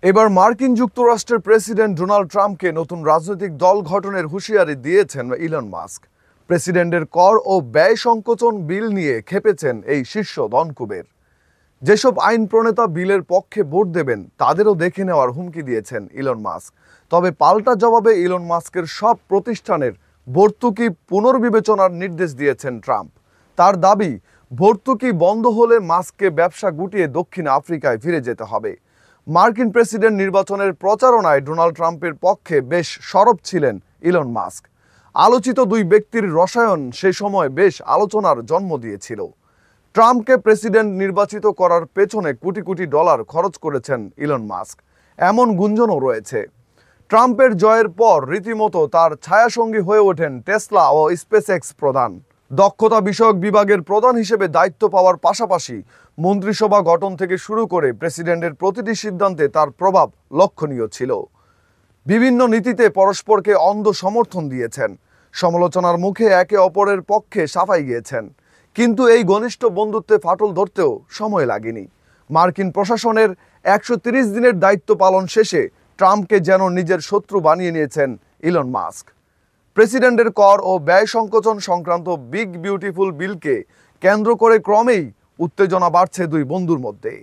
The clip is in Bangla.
এবার মার্কিন যুক্তরাষ্ট্রের প্রেসিডেন্ট ডোনাল্ড ট্রাম্পকে নতুন রাজনৈতিক দল গঠনের হুঁশিয়ারি দিয়েছেন ইলন মাস্ক। প্রেসিডেন্টের কর ও ব্যয় সংকোচন বিল নিয়ে খেপেছেন এই শীর্ষ ধনকুবের। যেসব আইন প্রণেতা বিলের পক্ষে ভোট দেবেন তাদেরও দেখে নেওয়ার হুমকি দিয়েছেন ইলন মাস্ক। তবে পাল্টা জবাবে ইলন মাস্কের সব প্রতিষ্ঠানের ভর্তুকি পুনর্বিবেচনার নির্দেশ দিয়েছেন ট্রাম্প। তার দাবি, ভর্তুকি বন্ধ হলে মাস্ককে ব্যবসা গুটিয়ে দক্ষিণ আফ্রিকায় ফিরে যেতে হবে। মার্কিন প্রেসিডেন্ট নির্বাচনের প্রচারণায় ডোনাল্ড ট্রাম্পের পক্ষে বেশ সরব ছিলেন ইলন মাস্ক। আলোচিত দুই ব্যক্তির রসায়ন সে সময় বেশ আলোচনার জন্ম দিয়েছিল। ট্রাম্পকে প্রেসিডেন্ট নির্বাচিত করার পেছনে কোটি কোটি ডলার খরচ করেছেন ইলন মাস্ক, এমন গুঞ্জনও রয়েছে। ট্রাম্পের জয়ের পর রীতিমতো তার ছায়াসঙ্গী হয়ে ওঠেন টেসলা ও স্পেসএক্স প্রধান। দক্ষতা বিষয়ক বিভাগের প্রধান হিসেবে দায়িত্ব পাওয়ার পাশাপাশি মন্ত্রিসভা গঠন থেকে শুরু করে প্রেসিডেন্টের প্রতিটি সিদ্ধান্তে তার প্রভাব লক্ষণীয় ছিল। বিভিন্ন নীতিতে পরস্পরকে অন্ধ সমর্থন দিয়েছেন, সমালোচনার মুখে একে অপরের পক্ষে সাফাই গিয়েছেন। কিন্তু এই ঘনিষ্ঠ বন্ধুত্বে ফাটল ধরতেও সময় লাগেনি। মার্কিন প্রশাসনের 130 দিনের দায়িত্ব পালন শেষে ট্রাম্পকে যেন নিজের শত্রু বানিয়ে নিয়েছেন ইলন মাস্ক। প্রেসিডেন্টের কর ও ব্যয় সংকোচন সংক্রান্ত বিগ বিউটিফুল বিলকে কেন্দ্র করে ক্রমেই উত্তেজনা বাড়ছে দুই বন্ধুর মধ্যে।